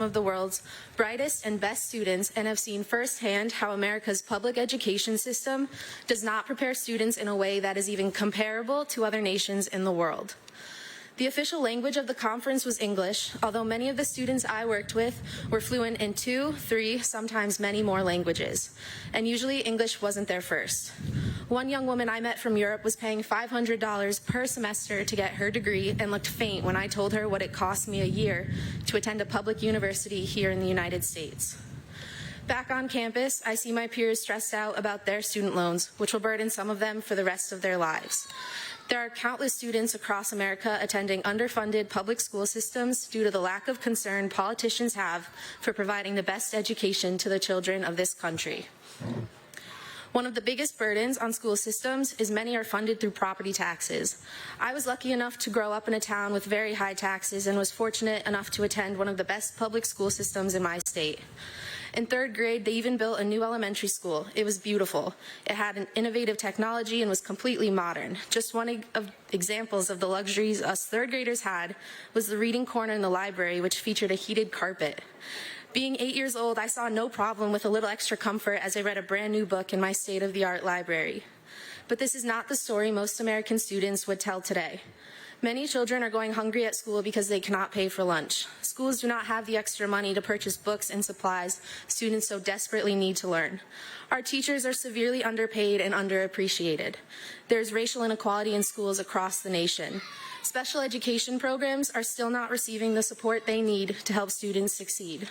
of the world's brightest and best students and have seen firsthand how America's public education system does not prepare students in a way that is even comparable to other nations in the world. The official language of the conference was English, although many of the students I worked with were fluent in 2, 3, sometimes many more languages, and usually English wasn't their first. One young woman I met from Europe was paying $500 per semester to get her degree and looked faint when I told her what it cost me a year to attend a public university here in the United States. Back on campus, I see my peers stressed out about their student loans, which will burden some of them for the rest of their lives. There are countless students across America attending underfunded public school systems due to the lack of concern politicians have for providing the best education to the children of this country. One of the biggest burdens on school systems is many are funded through property taxes. I was lucky enough to grow up in a town with very high taxes and was fortunate enough to attend one of the best public school systems in my state. In 3rd grade, they even built a new elementary school. It was beautiful. It had an innovative technology and was completely modern. Just one of examples of the luxuries us 3rd graders had was the reading corner in the library, which featured a heated carpet. Being 8 years old, I saw no problem with a little extra comfort as I read a brand new book in my state-of-the-art library. But this is not the story most American students would tell today. Many children are going hungry at school because they cannot pay for lunch. Schools do not have the extra money to purchase books and supplies students so desperately need to learn. Our teachers are severely underpaid and underappreciated. There's racial inequality in schools across the nation. Special education programs are still not receiving the support they need to help students succeed.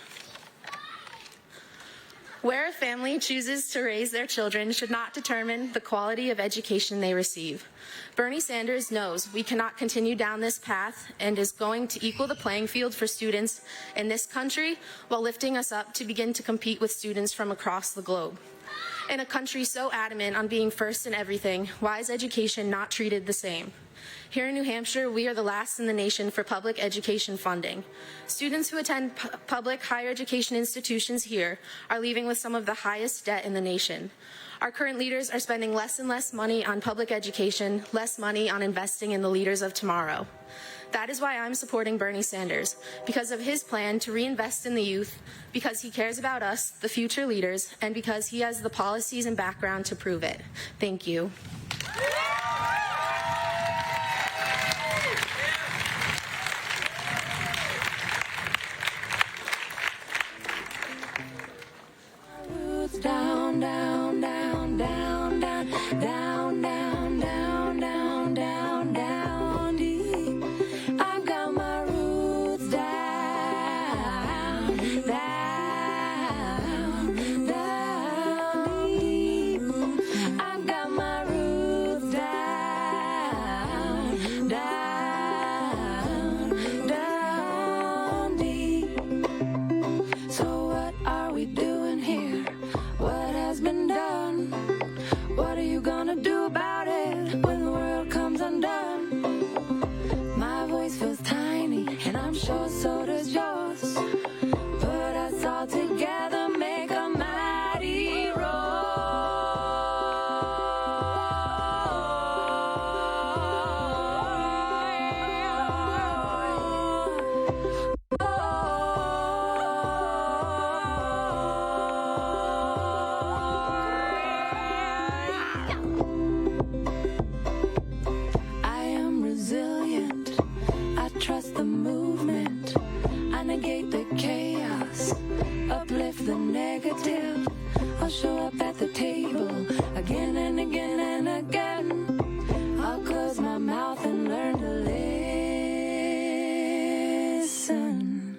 Where a family chooses to raise their children should not determine the quality of education they receive. Bernie Sanders knows we cannot continue down this path and is going to equal the playing field for students in this country while lifting us up to begin to compete with students from across the globe. In a country so adamant on being first in everything, why is education not treated the same? Here in New Hampshire, we are the last in the nation for public education funding. Students who attend public higher education institutions here are leaving with some of the highest debt in the nation. Our current leaders are spending less and less money on public education, less money on investing in the leaders of tomorrow. That is why I'm supporting Bernie Sanders, because of his plan to reinvest in the youth, because he cares about us, the future leaders, and because he has the policies and background to prove it. Thank you. Down, down, down, down, down, down, down, down, down, down, down deep. I've got my roots down, down, down deep. I've got my roots down, down, down deep. So what are we doing here? What has been done? What are you gonna do about it when the world comes undone? My voice feels tiny, and I'm sure so does yours. Put us all together, make a mighty trust the movement, I negate the chaos, uplift the negative. I'll show up at the table again and again and again. I'll close my mouth and learn to listen.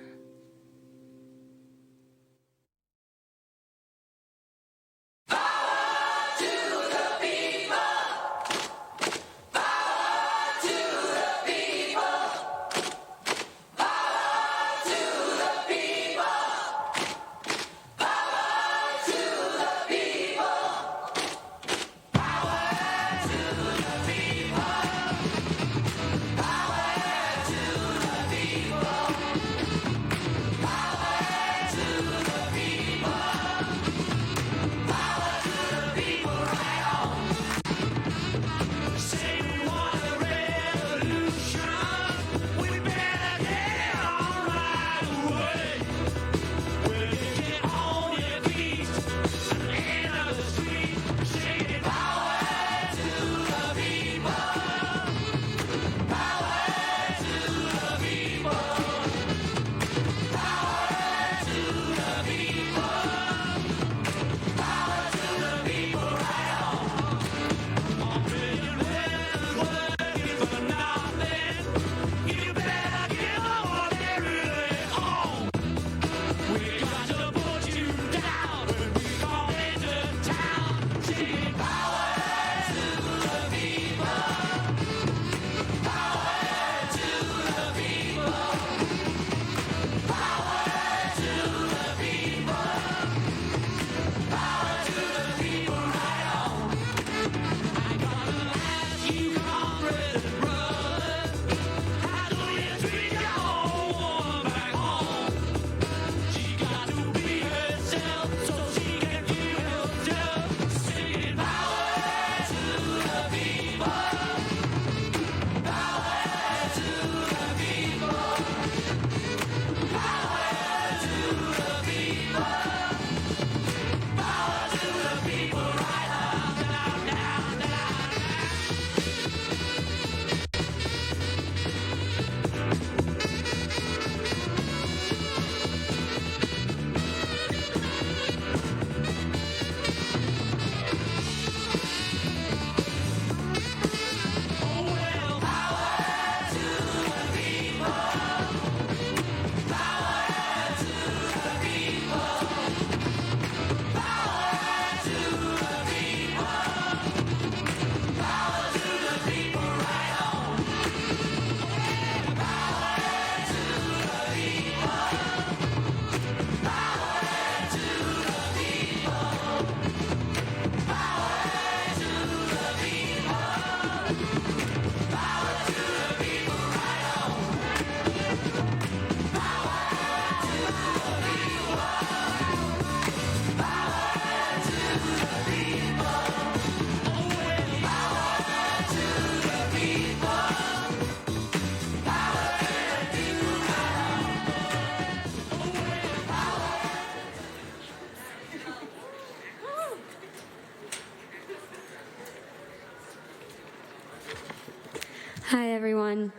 Hi, everyone.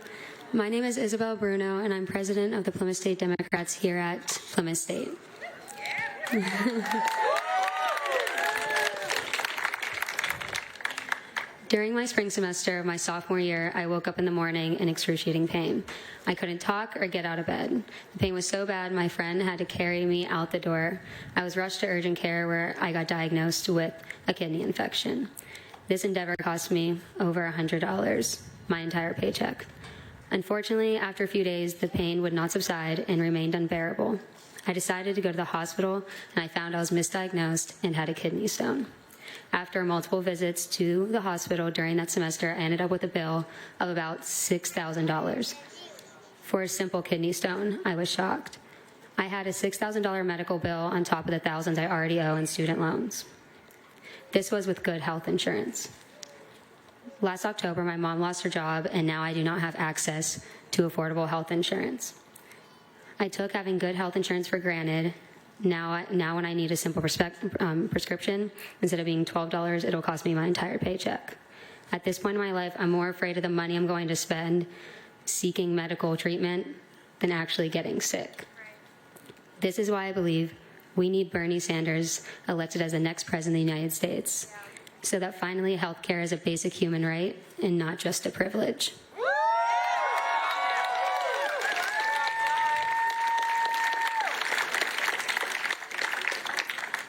My name is Isabel Bruno, and I'm president of the Plymouth State Democrats here at Plymouth State. During my spring semester of my sophomore year, I woke up in the morning in excruciating pain. I couldn't talk or get out of bed. The pain was so bad, my friend had to carry me out the door. I was rushed to urgent care where I got diagnosed with a kidney infection. This endeavor cost me over $100, my entire paycheck. Unfortunately, after a few days, the pain would not subside and remained unbearable. I decided to go to the hospital, and I found I was misdiagnosed and had a kidney stone. After multiple visits to the hospital during that semester, I ended up with a bill of about $6,000. For a simple kidney stone, I was shocked. I had a $6,000 medical bill on top of the thousands I already owe in student loans. This was with good health insurance. Last October, my mom lost her job, and now I do not have access to affordable health insurance. I took having good health insurance for granted. Now when I need a simple prescription, instead of being $12, it'll cost me my entire paycheck. At this point in my life, I'm more afraid of the money I'm going to spend seeking medical treatment than actually getting sick. This is why I believe we need Bernie Sanders elected as the next president of the United States, so that finally healthcare is a basic human right and not just a privilege.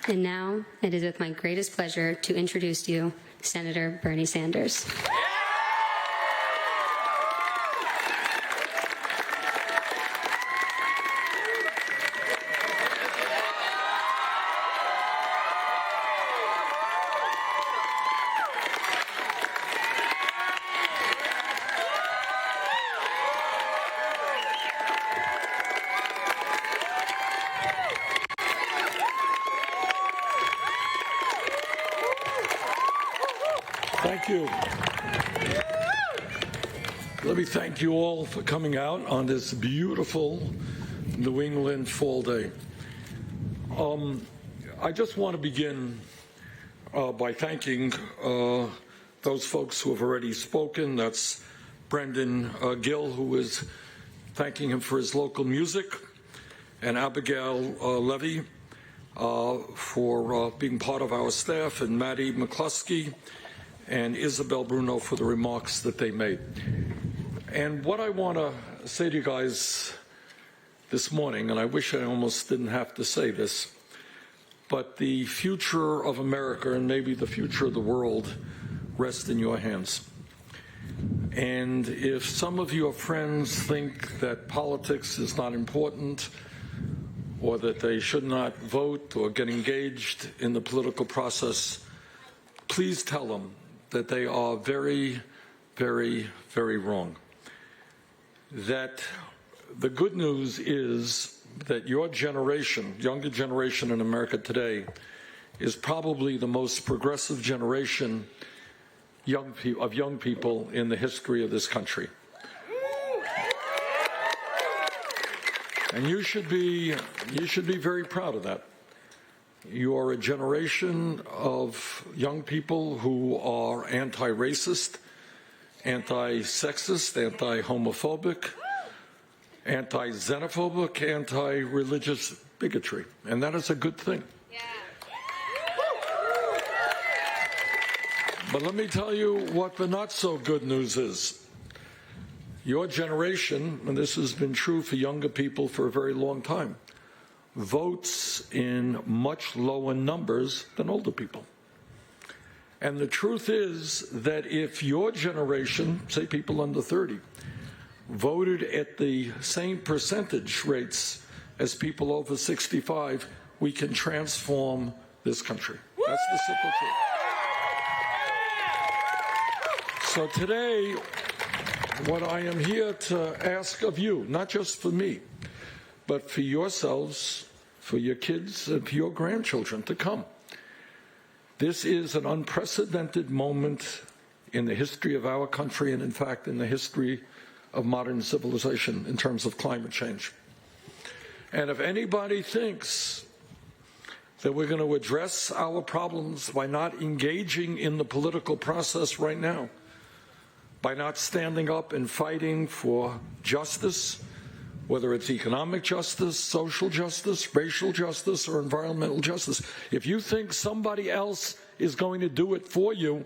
And now, it is with my greatest pleasure to introduce to you Senator Bernie Sanders. Thank you. Let me thank you all for coming out on this beautiful New England fall day. I just want to begin by thanking those folks who have already spoken. That's Brendan Gill, who is thanking him for his local music, and Abigail Levy for being part of our staff, and Maddie McCluskey and Isabel Bruno for the remarks that they made. And what I want to say to you guys this morning, and I wish I almost didn't have to say this, but the future of America and maybe the future of the world rests in your hands. And if some of your friends think that politics is not important, or that they should not vote or get engaged in the political process, please tell them that they are very, very, very wrong. That the good news is that your generation, younger generation in America today, is probably the most progressive generation of young people in the history of this country. And you should be very proud of that. You are a generation of young people who are anti-racist, anti-sexist, anti-homophobic, anti-xenophobic, anti-religious bigotry. And that is a good thing. Yeah. But let me tell you what the not so good news is. Your generation, and this has been true for younger people for a very long time, votes in much lower numbers than older people. And the truth is that if your generation, say people under 30, voted at the same percentage rates as people over 65, we can transform this country. That's the simple truth. So today, what I am here to ask of you, not just for me, but for yourselves, for your kids, and for your grandchildren to come. This is an unprecedented moment in the history of our country and, in fact, in the history of modern civilization in terms of climate change. And if anybody thinks that we're going to address our problems by not engaging in the political process right now, by not standing up and fighting for justice, whether it's economic justice, social justice, racial justice, or environmental justice. If you think somebody else is going to do it for you,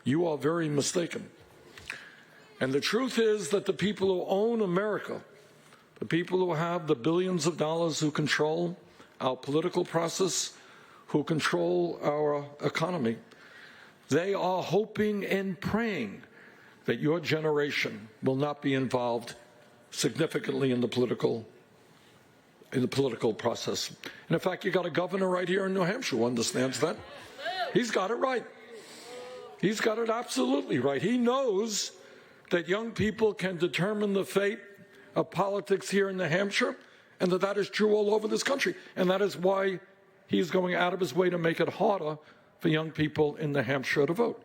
you are very mistaken. And the truth is that the people who own America, the people who have the billions of dollars who control our political process, who control our economy, they are hoping and praying that your generation will not be involved significantly in the political process. And in fact, you got a governor right here in New Hampshire who understands that. He's got it right. He's got it absolutely right. He knows that young people can determine the fate of politics here in New Hampshire, and that is true all over this country. And that is why he's going out of his way to make it harder for young people in New Hampshire to vote.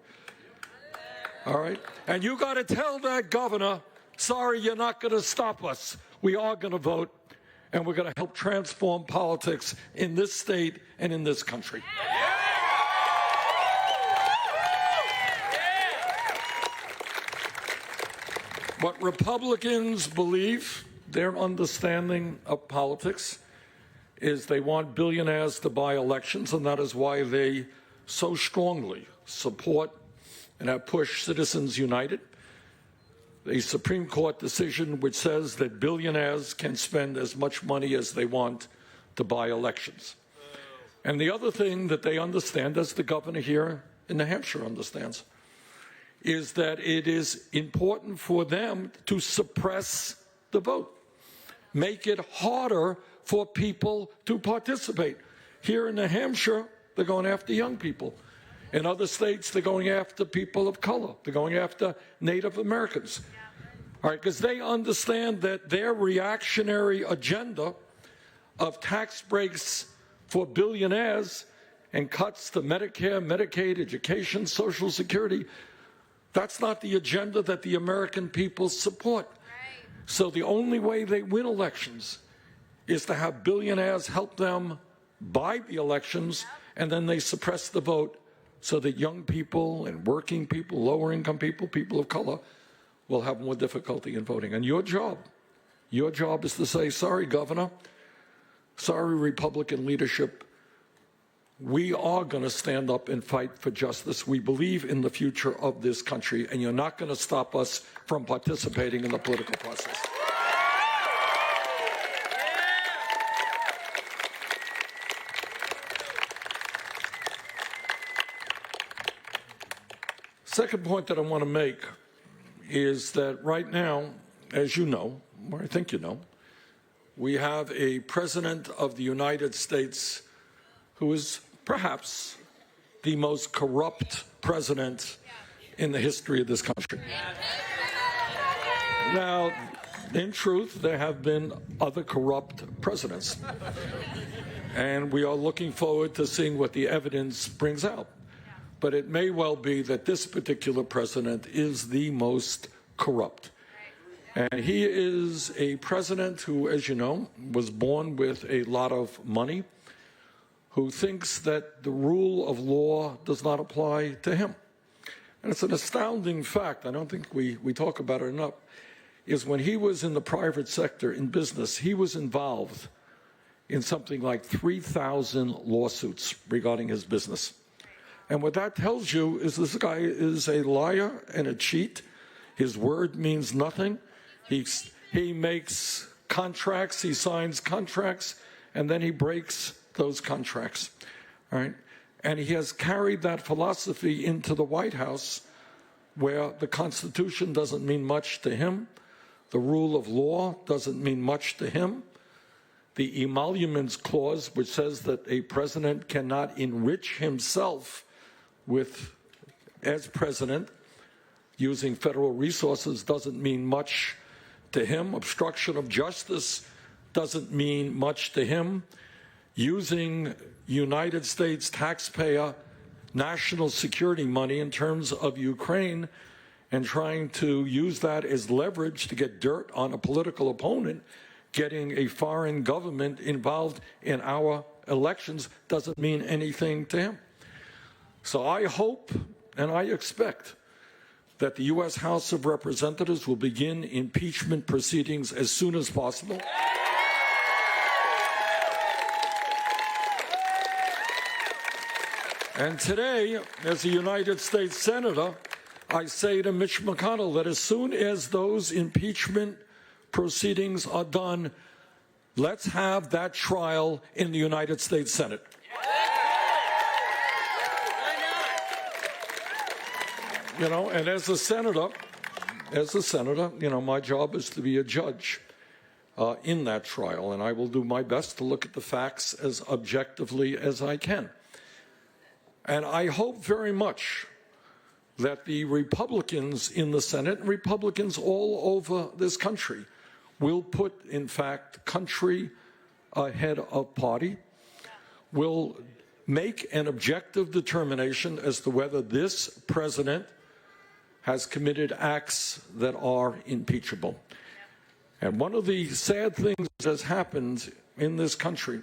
All right? And you got to tell that governor, sorry, you're not going to stop us. We are going to vote, and we're going to help transform politics in this state and in this country. What Republicans believe, their understanding of politics, is they want billionaires to buy elections, and that is why they so strongly support and have pushed Citizens United, a Supreme Court decision which says that billionaires can spend as much money as they want to buy elections. And the other thing that they understand, as the governor here in New Hampshire understands, is that it is important for them to suppress the vote, make it harder for people to participate. Here in New Hampshire, they're going after young people. In other states, they're going after people of color. They're going after Native Americans. All right, because they understand that their reactionary agenda of tax breaks for billionaires and cuts to Medicare, Medicaid, education, Social Security, that's not the agenda that the American people support. So the only way they win elections is to have billionaires help them buy the elections, and then they suppress the vote so that young people and working people, lower income people, people of color, will have more difficulty in voting. And your job is to say, sorry, Governor, sorry, Republican leadership, we are going to stand up and fight for justice. We believe in the future of this country, and you're not going to stop us from participating in the political process. Second point that I want to make is that right now, as you know, or I think you know, we have a president of the United States who is perhaps the most corrupt president in the history of this country. Now, in truth, there have been other corrupt presidents, and we are looking forward to seeing what the evidence brings out. But it may well be that this particular president is the most corrupt. And he is a president who, as you know, was born with a lot of money, who thinks that the rule of law does not apply to him. And it's an astounding fact, I don't think we talk about it enough, is when he was in the private sector, in business, he was involved in something like 3,000 lawsuits regarding his business. And what that tells you is this guy is a liar and a cheat. His word means nothing. He makes contracts, he signs contracts, and then he breaks those contracts. All right? And he has carried that philosophy into the White House, where the Constitution doesn't mean much to him. The rule of law doesn't mean much to him. The emoluments clause, which says that a president cannot enrich himself as president using federal resources, doesn't mean much to him. Obstruction of justice doesn't mean much to him. Using United States taxpayer national security money in terms of Ukraine and trying to use that as leverage to get dirt on a political opponent, getting a foreign government involved in our elections doesn't mean anything to him. So I hope and I expect that the U.S. House of Representatives will begin impeachment proceedings as soon as possible. And today, as a United States Senator, I say to Mitch McConnell that as soon as those impeachment proceedings are done, let's have that trial in the United States Senate. You know, and as a senator, you know, my job is to be a judge in that trial, and I will do my best to look at the facts as objectively as I can. And I hope very much that the Republicans in the Senate, and Republicans all over this country, will put, in fact, country ahead of party, will make an objective determination as to whether this president has committed acts that are impeachable. And one of the sad things that has happened in this country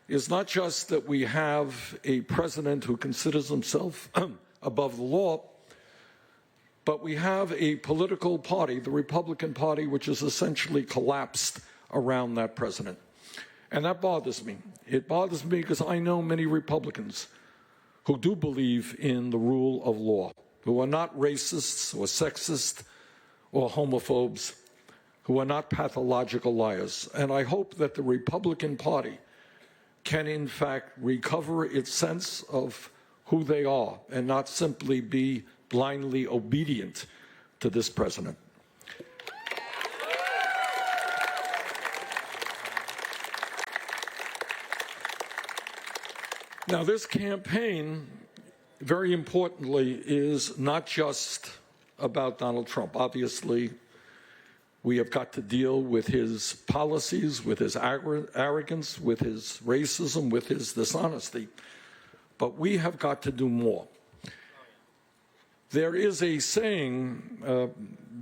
is not just that we have a president who considers himself above the law, but we have a political party, the Republican Party, which has essentially collapsed around that president. And that bothers me. It bothers me because I know many Republicans who do believe in the rule of law, who are not racists or sexist or homophobes, who are not pathological liars. And I hope that the Republican Party can, in fact, recover its sense of who they are and not simply be blindly obedient to this president. Now, this campaign, very importantly, is not just about Donald Trump. Obviously, we have got to deal with his policies, with his arrogance, with his racism, with his dishonesty. But we have got to do more. There is a saying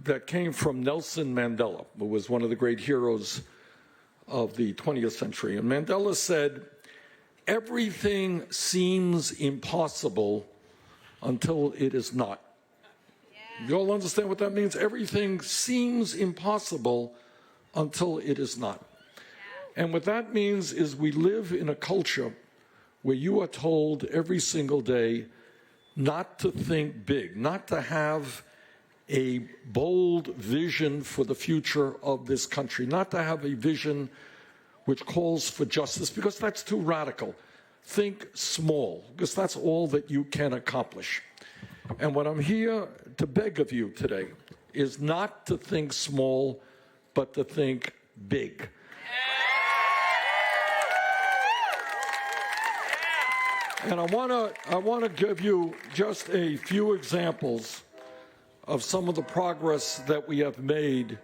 that came from Nelson Mandela, who was one of the great heroes of the 20th century. And Mandela said, "Everything seems impossible until it is not." You all understand what that means? Everything seems impossible until it is not. And what that means is we live in a culture where you are told every single day not to think big, not to have a bold vision for the future of this country, not to have a vision which calls for justice, because that's too radical. Think small, because that's all that you can accomplish. And what I'm here to beg of you today is not to think small, but to think big. And I want to give you just a few examples of some of the progress that we have made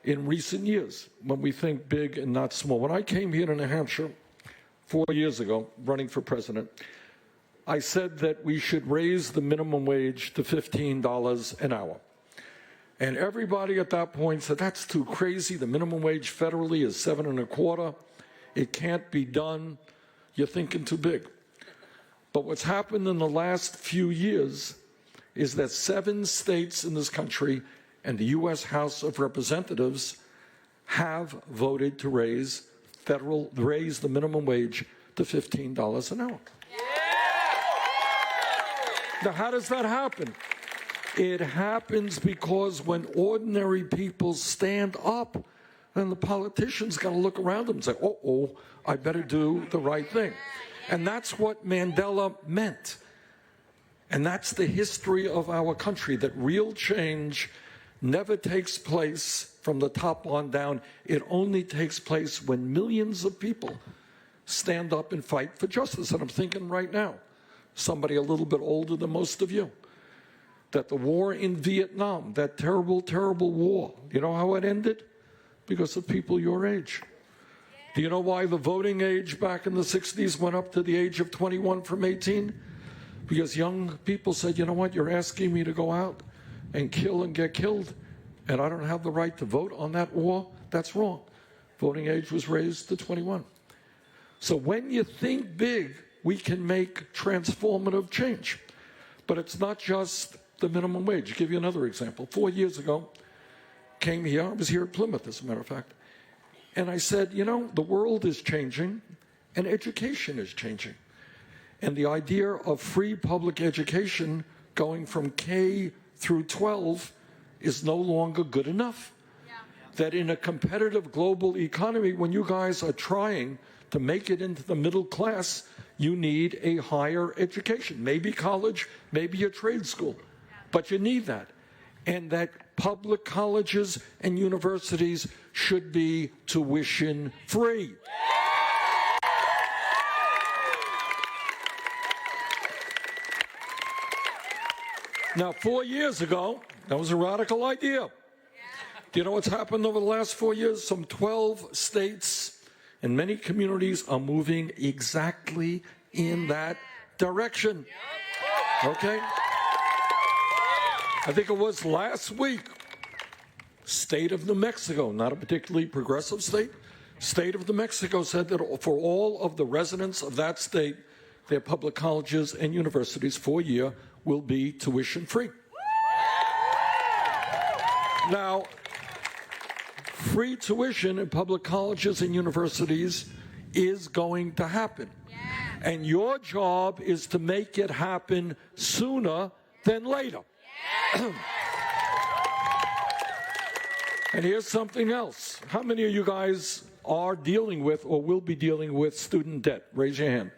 in recent years when we think big and not small. When I came here to New Hampshire 4 years ago, running for president, I said that we should raise the minimum wage to $15 an hour. And everybody at that point said, that's too crazy. The minimum wage federally is $7.25. It can't be done. You're thinking too big. But what's happened in the last few years is that 7 states in this country and the U.S. House of Representatives have voted to raise the minimum wage to $15 an hour. Now, how does that happen? It happens because when ordinary people stand up, then the politicians got to look around them and say, uh-oh, I better do the right thing. And that's what Mandela meant. And that's the history of our country, that real change never takes place from the top on down. It only takes place when millions of people stand up and fight for justice. And I'm thinking right now, somebody a little bit older than most of you, that the war in Vietnam, that terrible, terrible war, you know how it ended? Because of people your age. Do you know why the voting age back in the 60s went up to the age of 21 from 18? Because young people said, you know what, you're asking me to go out and kill and get killed, and I don't have the right to vote on that war? That's wrong. Voting age was raised to 21. So when you think big, we can make transformative change. But it's not just the minimum wage. I'll give you another example. 4 years ago, came here, I was here at Plymouth, as a matter of fact, and I said, you know, the world is changing and education is changing. And the idea of free public education going from K through 12 is no longer good enough. That in a competitive global economy, when you guys are trying to make it into the middle class, you need a higher education. Maybe college, maybe a trade school, but you need that. And that public colleges and universities should be tuition free. Now, 4 years ago, that was a radical idea. Do you know what's happened over the last 4 years? Some 12 states and many communities are moving exactly in that direction. Okay? I think it was last week, state of New Mexico, not a particularly progressive state, state of New Mexico said that for all of the residents of that state, their public colleges and universities for a year will be tuition free. Now, free tuition in public colleges and universities is going to happen. And your job is to make it happen sooner than later. And here's something else. How many of you guys are dealing with or will be dealing with student debt? Raise your hand.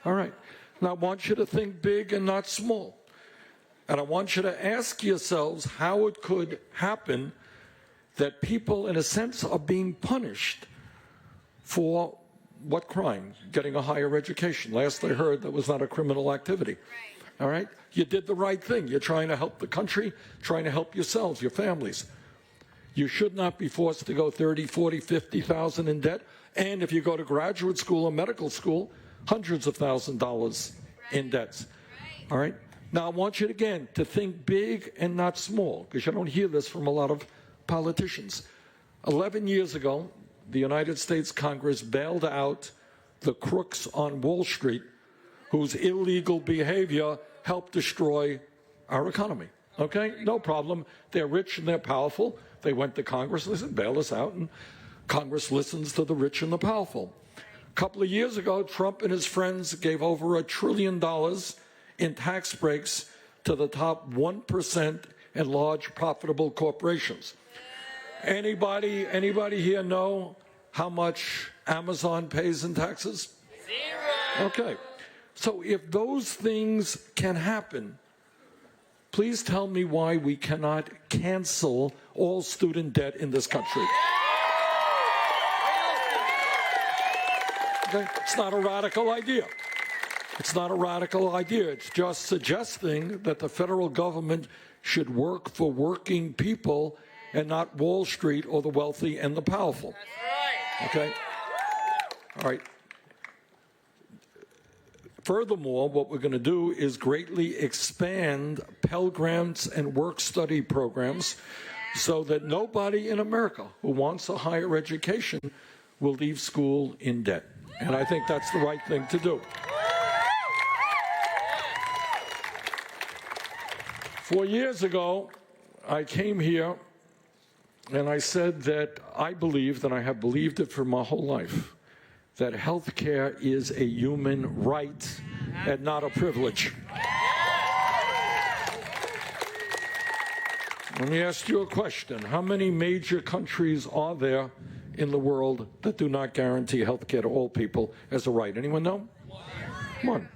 All right. Now, I want you to think big and not small. And I want you to ask yourselves how it could happen that people, in a sense, are being punished for what crime? Getting a higher education. Last I heard, that was not a criminal activity. All right? You did the right thing. You're trying to help the country, trying to help yourselves, your families. You should not be forced to go 30, 40, 50,000 in debt. And if you go to graduate school or medical school, hundreds of $1,000s in debts. All right? Now, I want you, again, to think big and not small, because you don't hear this from a lot of politicians. 11 years ago, the United States Congress bailed out the crooks on Wall Street whose illegal behavior helped destroy our economy. Okay? No problem. They're rich and they're powerful. They went to Congress and they said, bail us out, and Congress listens to the rich and the powerful. A couple of years ago, Trump and his friends gave over $1 trillion in tax breaks to the top 1% and large profitable corporations. Anybody here know how much Amazon pays in taxes? Zero. Okay. So if those things can happen, please tell me why we cannot cancel all student debt in this country. Okay? It's not a radical idea. It's not a radical idea. It's just suggesting that the federal government should work for working people and not Wall Street or the wealthy and the powerful. That's right. Okay? All right. Furthermore, what we're going to do is greatly expand Pell Grants and work-study programs so that nobody in America who wants a higher education will leave school in debt. And I think that's the right thing to do. 4 years ago, I came here and I said that I believed, and I have believed it for my whole life, that health care is a human right and not a privilege. Let me ask you a question. How many major countries are there in the world that do not guarantee health care to all people as a right? Anyone know? One.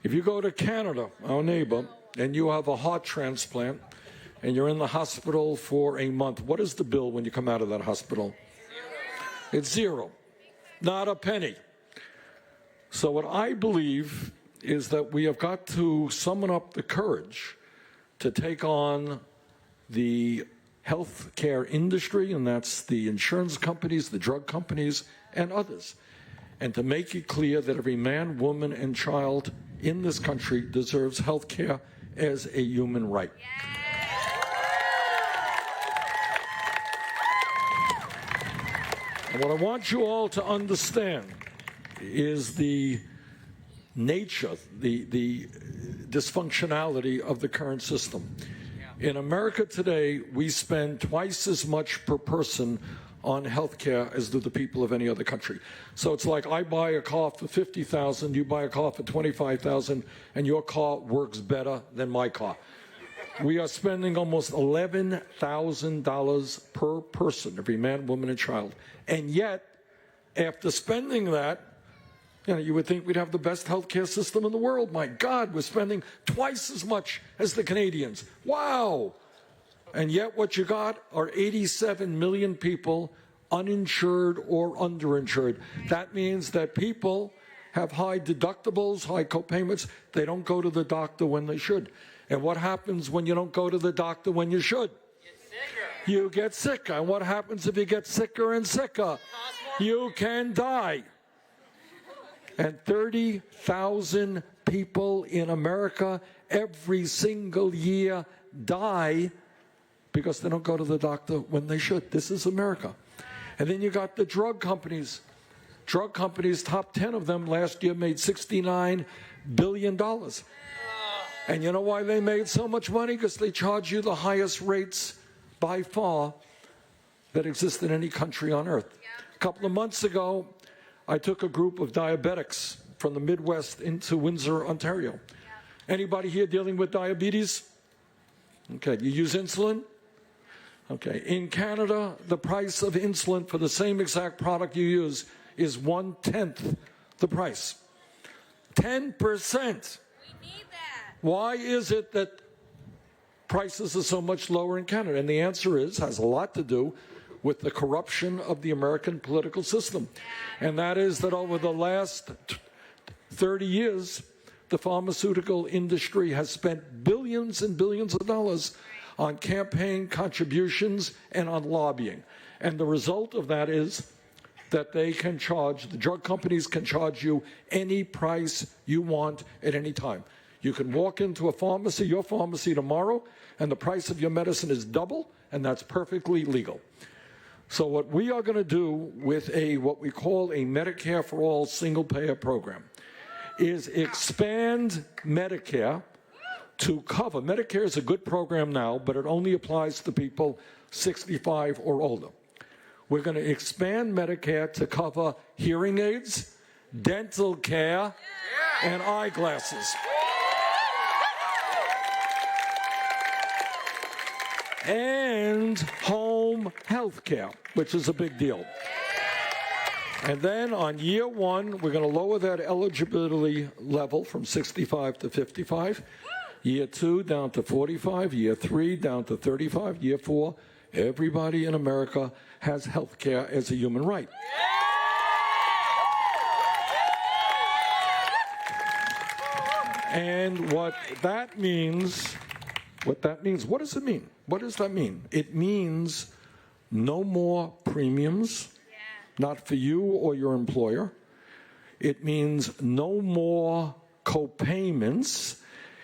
If you go to Canada, our neighbor, and you have a heart transplant, and you're in the hospital for a month, what is the bill when you come out of that hospital? It's zero. Not a penny. So what I believe is that we have got to summon up the courage to take on the health care industry, and that's the insurance companies, the drug companies, and others, and to make it clear that every man, woman, and child in this country deserves health care as a human right. And what I want you all to understand is the nature, the dysfunctionality of the current system. In America today, we spend twice as much per person on health care as do the people of any other country. So it's like I buy a car for $50,000, you buy a car for $25,000, and your car works better than my car. We are spending almost $11,000 per person, every man, woman, and child. And yet, after spending that, you would think we'd have the best healthcare system in the world. My God, we're spending twice as much as the Canadians. Wow! And yet what you got are 87 million people uninsured or underinsured. That means that people have high deductibles, high copayments. They don't go to the doctor when they should. And what happens when you don't go to the doctor when you should? You get sicker. And what happens if you get sicker and sicker? You can die. And 30,000 people in America every single year die because they don't go to the doctor when they should. This is America. And then you got the drug companies. Drug companies, top 10 of them last year made $69 billion. And you know why they made so much money? Because they charge you the highest rates by far that exist in any country on earth. A couple of months ago, I took a group of diabetics from the Midwest into Windsor, Ontario. Anybody here dealing with diabetes? Okay, you use insulin? Okay, in Canada, the price of insulin for the same exact product you use is 1/10 the price. 10%. We need that. Why is it that prices are so much lower in Canada? And the answer has a lot to do with the corruption of the American political system. And that is that over the last 30 years, the pharmaceutical industry has spent billions and billions of dollars on campaign contributions and on lobbying. And the result of that is that the drug companies can charge you any price you want at any time. You can walk into a pharmacy, your pharmacy tomorrow, and the price of your medicine is double, and that's perfectly legal. So what we are going to do with what we call a Medicare for All single-payer program is expand Medicare to cover. Medicare is a good program now, but it only applies to people 65 or older. We're going to expand Medicare to cover hearing aids, dental care, and eyeglasses. And home health care, which is a big deal. And then on year one, we're going to lower that eligibility level from 65 to 55. Year 2 down to 45. Year 3 down to 35. Year 4, everybody in America has health care as a human right. And what that means, what does it mean? What does that mean? It means no more premiums, not for you or your employer. It means no more co-payments.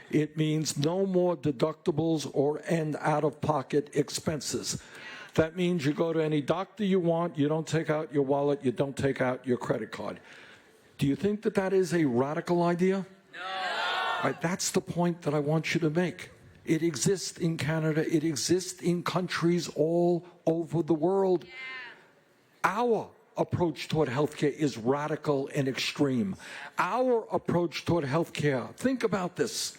It means no more deductibles and out-of-pocket expenses. That means you go to any doctor you want, you don't take out your wallet, you don't take out your credit card. Do you think that that is a radical idea? No. That's the point that I want you to make. It exists in Canada. It exists in countries all over the world. Our approach toward healthcare is radical and extreme. Our approach toward healthcare, think about this,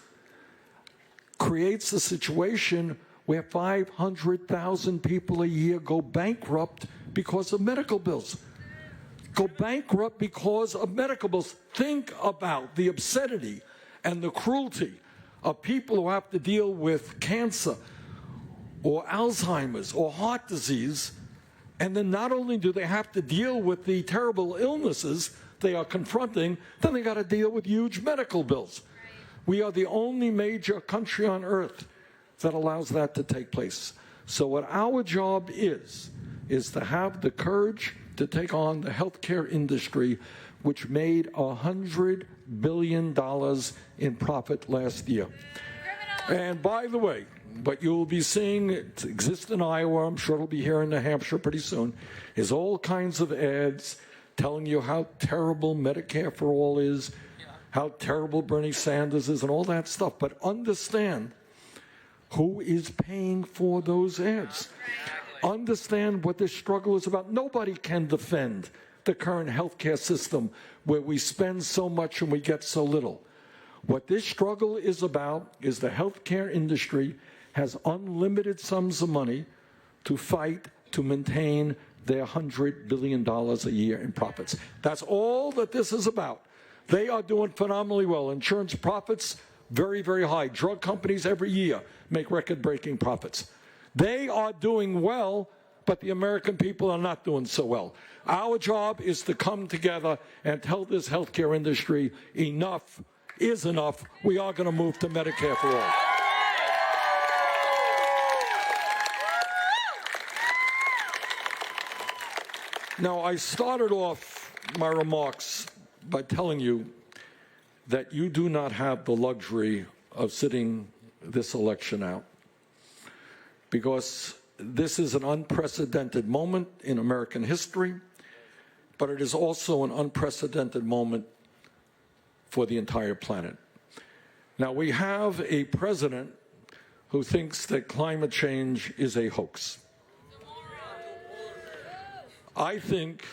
creates a situation where 500,000 people a year go bankrupt because of medical bills. Go bankrupt because of medical bills. Think about the obscenity and the cruelty of people who have to deal with cancer or Alzheimer's or heart disease. And then not only do they have to deal with the terrible illnesses they are confronting, then they got to deal with huge medical bills. We are the only major country on earth that allows that to take place. So what our job is to have the courage to take on the healthcare industry, which made $100 billion in profit last year. And by the way, but you'll be seeing it exists in Iowa, I'm sure it'll be here in New Hampshire pretty soon, is all kinds of ads telling you how terrible Medicare for All is. how terrible Bernie Sanders is and all that stuff, but understand who is paying for those ads. Understand what this struggle is about. Nobody can defend the current healthcare system where we spend so much and we get so little. What this struggle is about is the healthcare industry has unlimited sums of money to fight to maintain their $100 billion a year in profits. That's all that this is about. They are doing phenomenally well. Insurance profits, very, very high. Drug companies every year make record-breaking profits. They are doing well, but the American people are not doing so well. Our job is to come together and tell this healthcare industry enough is enough. We are going to move to Medicare for all. Now, I started off my remarks by telling you that you do not have the luxury of sitting this election out, because this is an unprecedented moment in American history, but it is also an unprecedented moment for the entire planet. Now, we have a president who thinks that climate change is a hoax. I think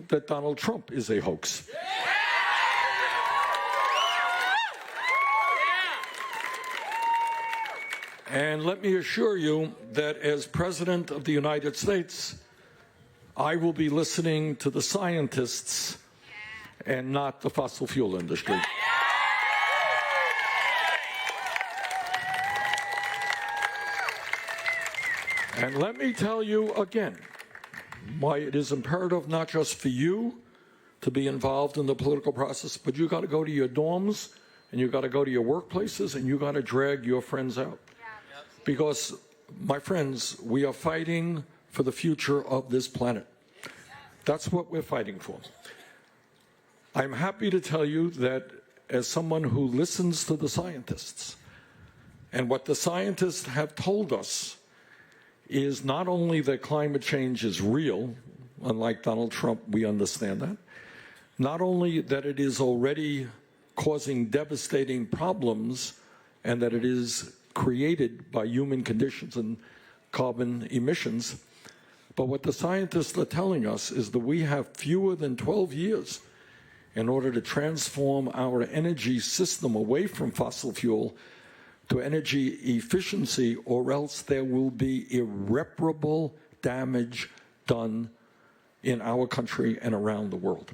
that Donald Trump is a hoax. And let me assure you that as President of the United States, I will be listening to the scientists and not the fossil fuel industry. And let me tell you again why it is imperative not just for you to be involved in the political process, but you got to go to your dorms and you got to go to your workplaces and you got to drag your friends out. Because, my friends, we are fighting for the future of this planet. That's what we're fighting for. I'm happy to tell you that as someone who listens to the scientists, and what the scientists have told us is not only that climate change is real, unlike Donald Trump, we understand that, not only that it is already causing devastating problems and that it is created by human conditions and carbon emissions, but what the scientists are telling us is that we have fewer than 12 years in order to transform our energy system away from fossil fuel to energy efficiency, or else there will be irreparable damage done in our country and around the world.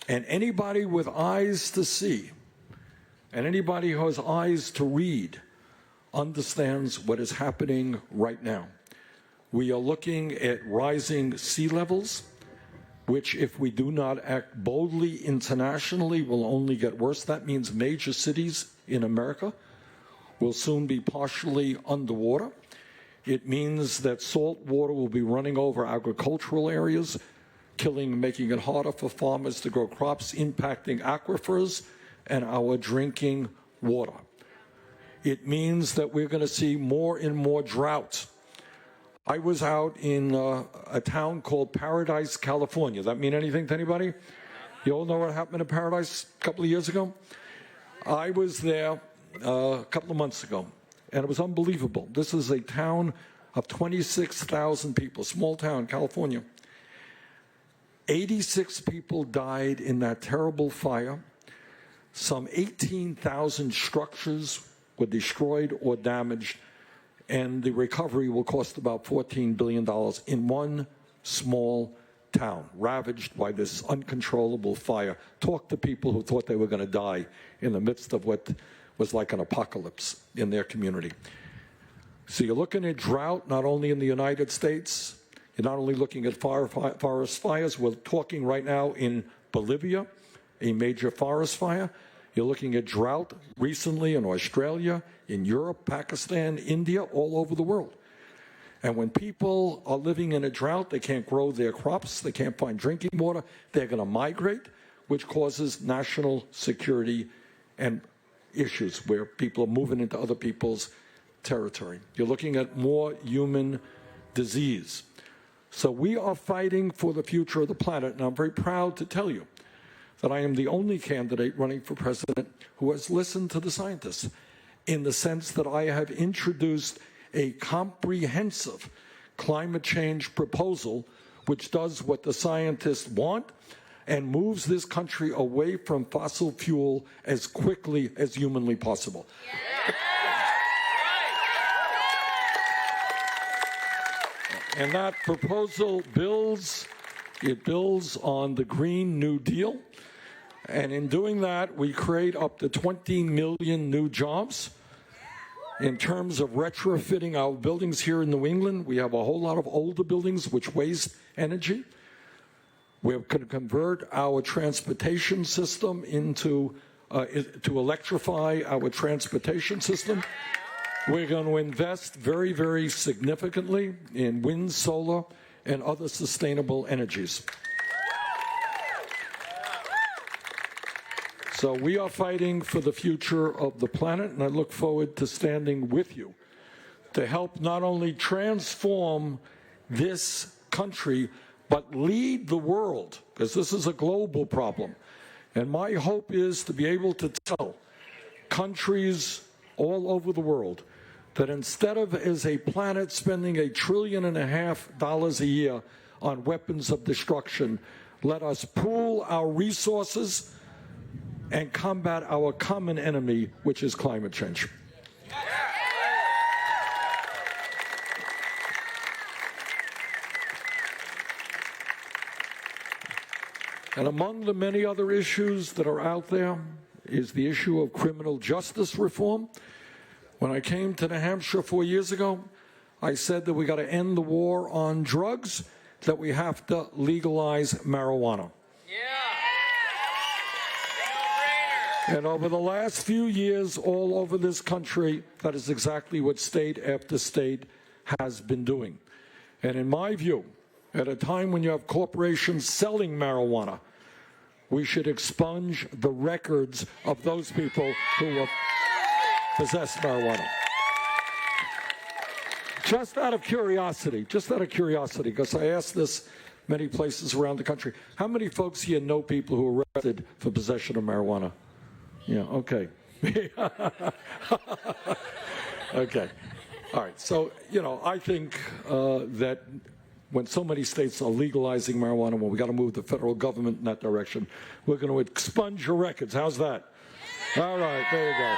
And anybody with eyes to see, and anybody who has eyes to read, understands what is happening right now. We are looking at rising sea levels, which, if we do not act boldly internationally, will only get worse. That means major cities in America will soon be partially underwater. It means that salt water will be running over agricultural areas, making it harder for farmers to grow crops, impacting aquifers and our drinking water. It means that we're going to see more and more droughts. I was out in a town called Paradise, California. Does that mean anything to anybody? You all know what happened in Paradise a couple of years ago? I was there a couple of months ago, and it was unbelievable. This is a town of 26,000 people, small town, California. 86 people died in that terrible fire. Some 18,000 structures were destroyed or damaged, and the recovery will cost about $14 billion in one small town, ravaged by this uncontrollable fire. Talk to people who thought they were going to die in the midst of what was like an apocalypse in their community. So you're looking at drought not only in the United States, you're not only looking at forest fires, we're talking right now in Bolivia, a major forest fire. You're looking at drought recently in Australia, in Europe, Pakistan, India, all over the world. And when people are living in a drought, they can't grow their crops, they can't find drinking water, they're going to migrate, which causes national security and issues where people are moving into other people's territory. You're looking at more human disease. So we are fighting for the future of the planet, and I'm very proud to tell you that I am the only candidate running for president who has listened to the scientists, in the sense that I have introduced a comprehensive climate change proposal which does what the scientists want and moves this country away from fossil fuel as quickly as humanly possible. And that proposal builds on the Green New Deal. And in doing that, we create up to 20 million new jobs. In terms of retrofitting our buildings here in New England, we have a whole lot of older buildings which waste energy. We're going to convert our transportation system to electrify our transportation system. We're going to invest very, very significantly in wind, solar, and other sustainable energies. So we are fighting for the future of the planet, and I look forward to standing with you to help not only transform this country, but lead the world, because this is a global problem. And my hope is to be able to tell countries all over the world that instead of, as a planet, spending $1.5 trillion a year on weapons of destruction, let us pool our resources and combat our common enemy, which is climate change. And among the many other issues that are out there is the issue of criminal justice reform. When I came to New Hampshire 4 years ago, I said that we got to end the war on drugs, that we have to legalize marijuana. And over the last few years, all over this country, that is exactly what state after state has been doing. And in my view, at a time when you have corporations selling marijuana, we should expunge the records of those people who possess marijuana. Just out of curiosity, because I asked this many places around the country, how many folks here know people who are arrested for possession of marijuana? Yeah, okay. Okay. All right. So, I think that when so many states are legalizing marijuana, well, we got to move the federal government in that direction. We're going to expunge your records. How's that? All right. There you go.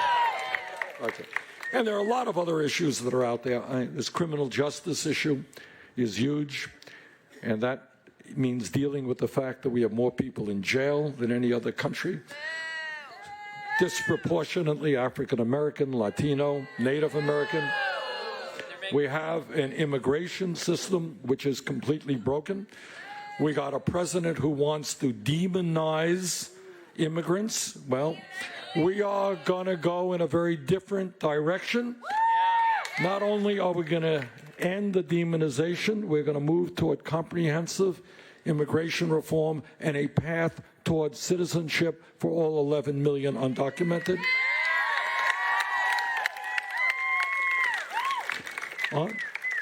Okay. And there are a lot of other issues that are out there. This criminal justice issue is huge, and that means dealing with the fact that we have more people in jail than any other country. Disproportionately African American, Latino, Native American. We have an immigration system which is completely broken. We got a president who wants to demonize immigrants. Well, we are going to go in a very different direction. Not only are we going to end the demonization, we're going to move toward comprehensive immigration reform and a path towards citizenship for all 11 million undocumented.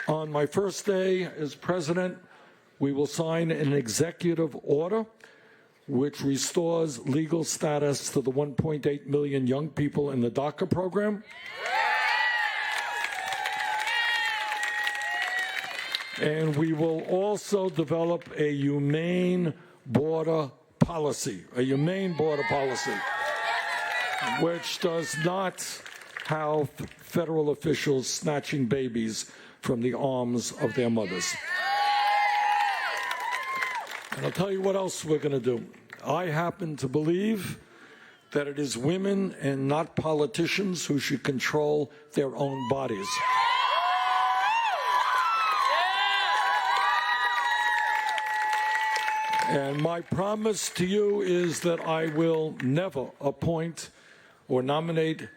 On my first day as president, we will sign an executive order which restores legal status to the 1.8 million young people in the DACA program. And we will also develop a humane border policy, which does not have federal officials snatching babies from the arms of their mothers. And I'll tell you what else we're going to do. I happen to believe that it is women and not politicians who should control their own bodies. And my promise to you is that I will never appoint or nominate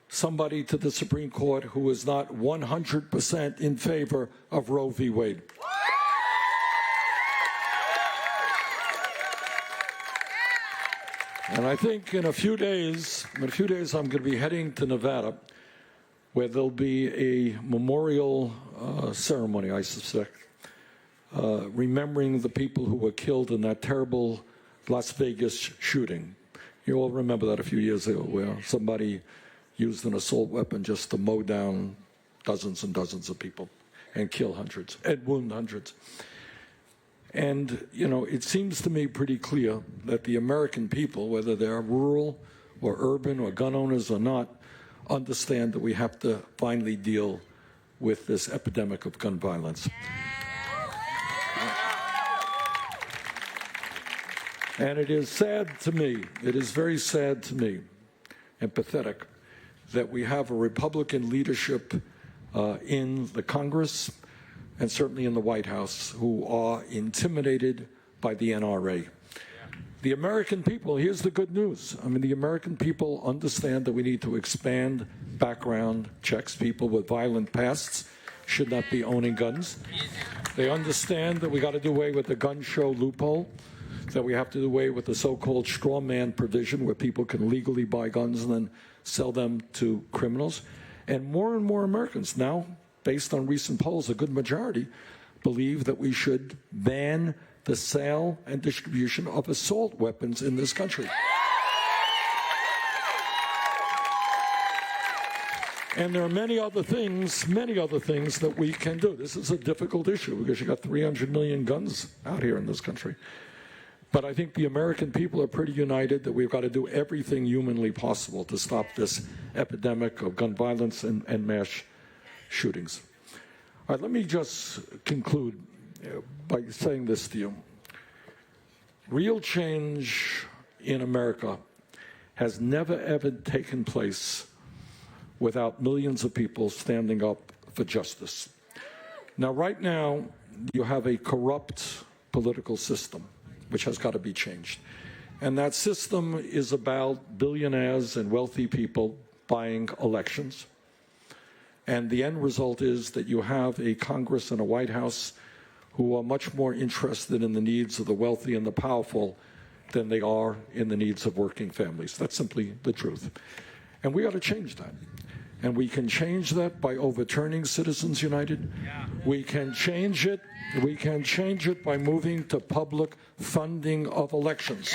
somebody to the Supreme Court who is not 100% in favor of Roe v. Wade. And I think in a few days I'm going to be heading to Nevada, where there'll be a memorial ceremony, I suspect, remembering the people who were killed in that terrible Las Vegas shooting. You all remember that a few years ago, where somebody used an assault weapon just to mow down dozens and dozens of people and kill hundreds and wound hundreds. And, you know, it seems to me pretty clear that the American people, whether they're rural or urban or gun owners or not, understand that we have to finally deal with this epidemic of gun violence. And it is sad to me, it is very sad to me and pathetic that we have a Republican leadership in the Congress and certainly in the White House who are intimidated by the NRA. The American people, here's the good news. I mean, the American people understand that we need to expand background checks. People with violent pasts should not be owning guns. They understand that we got to do away with the gun show loophole, that we have to do away with the so-called straw man provision where people can legally buy guns and then sell them to criminals. And more Americans now, based on recent polls, a good majority believe that we should ban the sale and distribution of assault weapons in this country. And there are many other things that we can do. This is a difficult issue because you got 300 million guns out here in this country. But I think the American people are pretty united that we've got to do everything humanly possible to stop this epidemic of gun violence and mass shootings. All right, let me just conclude by saying this to you. Real change in America has never, ever taken place without millions of people standing up for justice. Now, right now, you have a corrupt political system, which has got to be changed. And that system is about billionaires and wealthy people buying elections. And the end result is that you have a Congress and a White House who are much more interested in the needs of the wealthy and the powerful than they are in the needs of working families. That's simply the truth. And we got to change that. And we can change that by overturning Citizens United. We can change it. We can change it by moving to public funding of elections.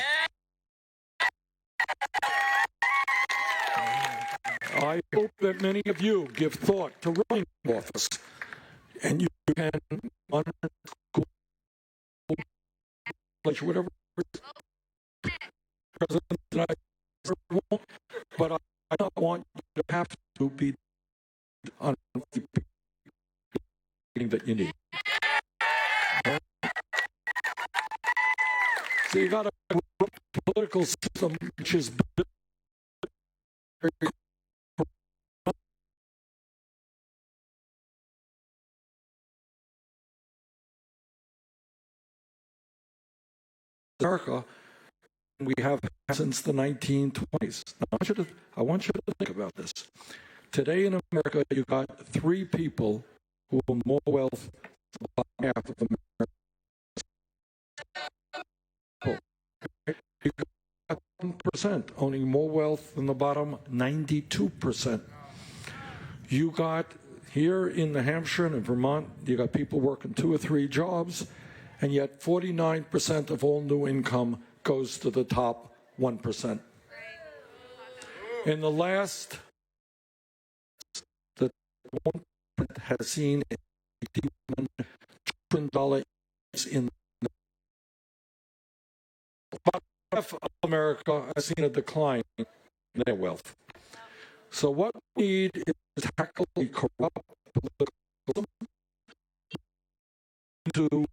I hope that many of you give thought to running for office, and you can run whatever president I want, but I don't want you to have to be on the that you need. So you got a political system which is America we have since the 1920s. Now, I want you to think about this. Today in America, you got 3 people who own more wealth than about half of America. You got 1% owning more wealth than the bottom 92%. You got here in New Hampshire and in Vermont, you got people working 2 or 3 jobs, and yet 49% of all new income goes to the top 1%. In the last, the 1% has seen a $81 trillion in about half of America has seen a decline in their wealth. So what we need is to tackle a corrupt political system to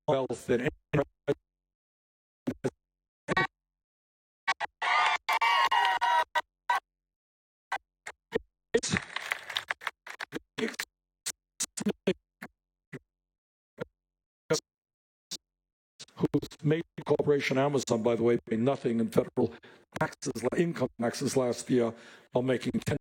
wealth that whose major corporation Amazon, by the way, paid nothing in federal taxes, income taxes last year, while making $10